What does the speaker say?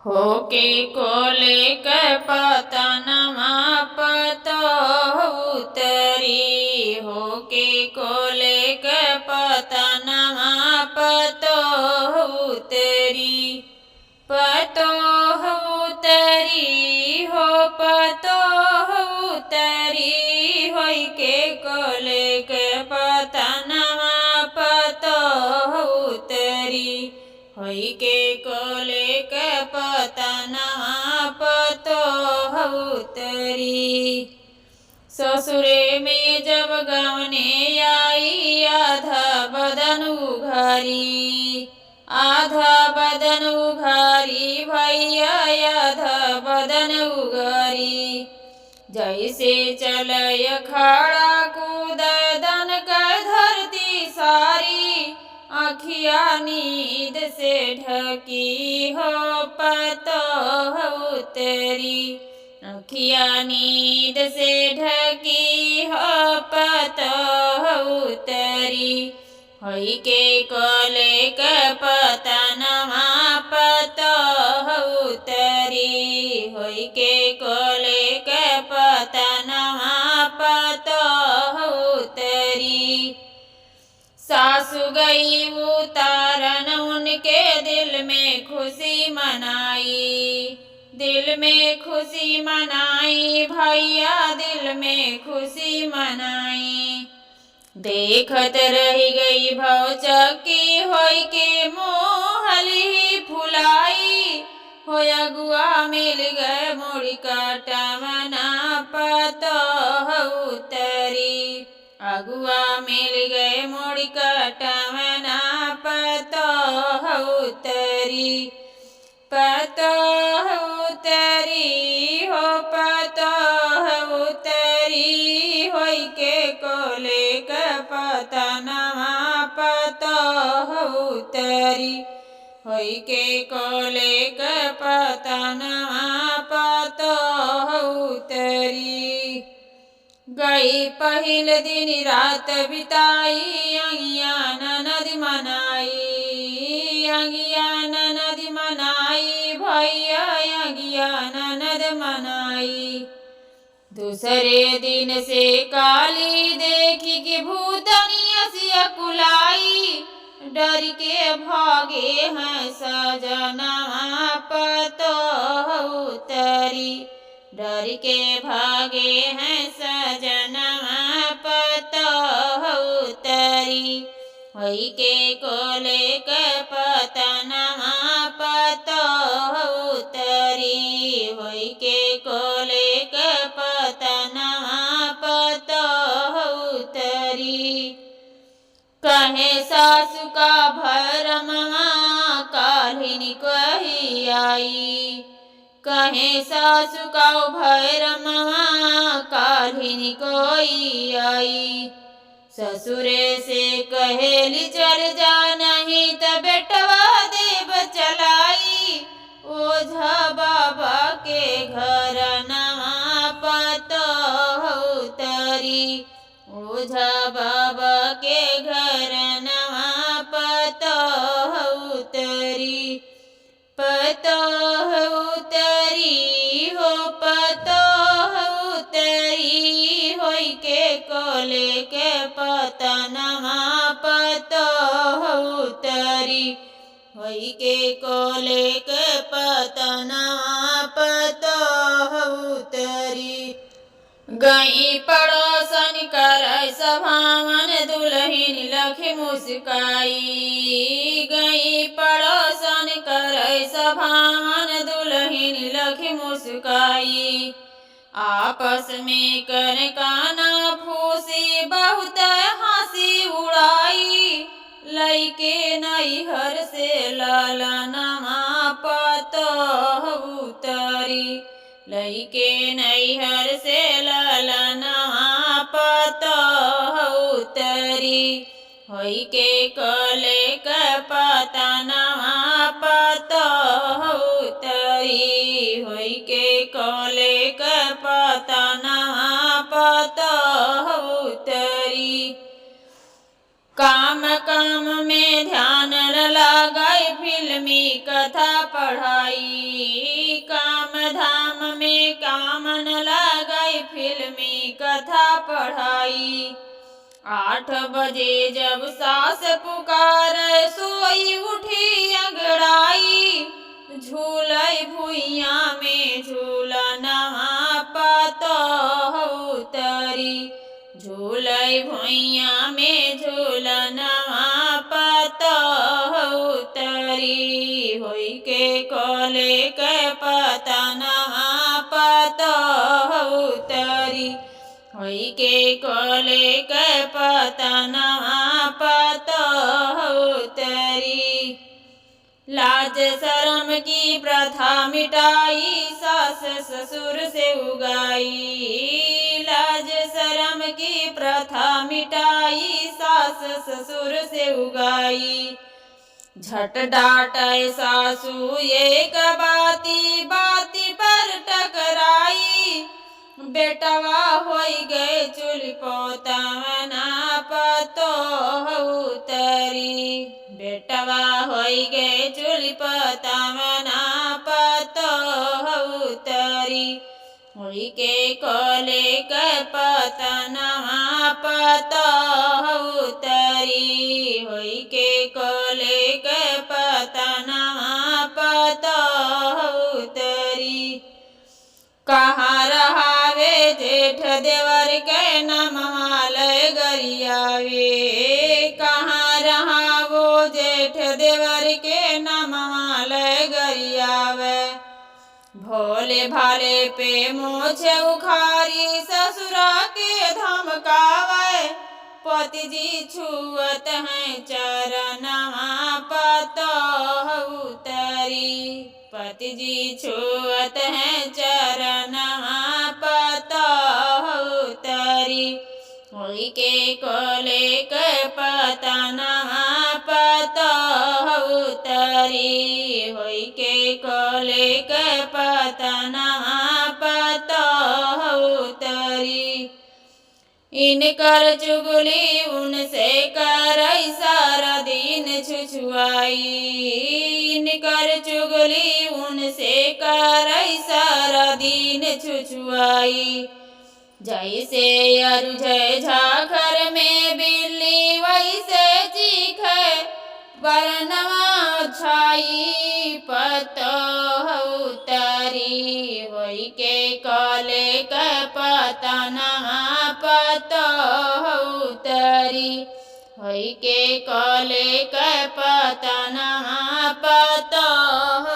होके कोले के पतनमा पतो उतरी। होके कोले के पतनमा पतो उतरी। पतो उतरी हो पतो उतरी। होई के कोले के पतनमा पतो उतरी। होई के कोले के पतनमा पतो उतरी। ससुरे में जब गवने आई आधा बदन उघारी। आधा बदन उघारी भैया आधा बदन उघारी। जैसे चलय खड़ा कूद दन का धरती सारी। आँखिया नींद से ढकी हो पतो उतरी। आँखिया नींद से ढकी हो पतो उतरी। होई के कोले के पतनमा पतो उतरी। होई के कोले के पतनमा पतो उतरी। सासु गई उतारन उनके दिल में खुशी मनाई। दिल में खुशी मनाई भैया दिल में खुशी मनाई। देखत रही गई भौचक्की होई के मोहली फुलाई। हो अगुआ मिल गए मुड़ी काटमना पतो उतरी। अगुआ मिल गए मुड़ी काटमना पतो उतरी। पतो उतरी हो पतो उतरी। होई के कोले के पतनमा पतो उतरी। होई के कोले के पतनमा पतो उतरी। गई पहिल दिन रात बिताई अंगिया ननद मनाई। अंगिया ननद मनाई भैया अंगिया ननद मनाई। दूसरे दिन से काली देखी कि भूतनिया से कुलाई। डर के भागे हैं सजनवा पतो उतरी। डर के भागे हैं सजनवा पतो उतरी। होई के कोले के पतनमा पतो उतरी। होई के कोले के पतनमा पतो उतरी। कहे सासु का भरमवा काल्हिन कही आई। कहे सासु का भैरमवा काल्हिन कोई आई। ससुरे से कहेली चल जा नहीं त बेटवा देव चलाई। ओझा बाबा के घर नवा पतो उतरी। ओझा बाबा के घर नवा पतो उतरी। पतो उतरी हो पतो उतरी। होई के कोले के पतनमा पतो उतरी। होई के कोले के पतनमा पतो उतरी। गई पड़ोसन कर सभावन दुल्हिन लखी मुस्काई। गई पड़ोसन कर सभावन दुल्हिन लखी मुस्काई। आपस में कर काना फूसी बहुत हंसी उड़ाई। लइके नैहर से ललनमा पतो उतरी। लइके नैहर से ललनमा पतो उतरी। होई के कोले के पतनमा पतो उतरी। होई के कोले के पतनमा पतो उतरी। काम काम में ध्यान लगाई फिल्मी कथा पढ़ाई। कथा पढ़ाई। 8 बजे जब सास पुकारे सोई उठी अंगड़ाई। झूलै भुइया में झूलनवा पतोह उतरी। झूलै भुइया में झूलनवा पतोह उतरी। होई के कोले के पतनवा पतोह उतरी। होई के कोले के पतनवा पतोह उतरी। लाज शरम की प्रथा मिटाई सास ससुर से उगाई। लाज शरम की प्रथा मिटाई सास ससुर से उगाई। झट डांटे सासू एक बाती बाती पर टकराई। बेटवा होई गए चूल्ही पोतवना पतोह उतरी। बेटवा होई गए चूल्ही पोतवना पतोह उतरी। होई के कोले के पतनवा पतोह उतरी। होई के कोले के पतनवा पतोह उतरी। कहाँ रहावे जेठ देवर के नमवा लय गरियावे। कहाँ रहावो जेठ देवर के नमवा लय गरियावे। भोले भाले पे मोछे उखारी ससुरा के धमकावे। पति जी छुअत हैं चरणवा पतोह उतरी। पति जी छुअत हैं चरणवा पतोह उतरी। होई के कोले के पतनवा पतोह उतरी। होई के कोले के पतनवा पतोह उतरी। इनकर चुगली उनसे करई सारा दिन छुछुआई। इनकर चुगली उनसे करई सारा दिन छुछुआई। जैसे अरुझे झाखर में बिल्ली वैसे चीखे बरनवा छाई पतोह उतरी। होई के कोले के पतनवा पतोह उतरी। होई के कोले के पतनवा पतोह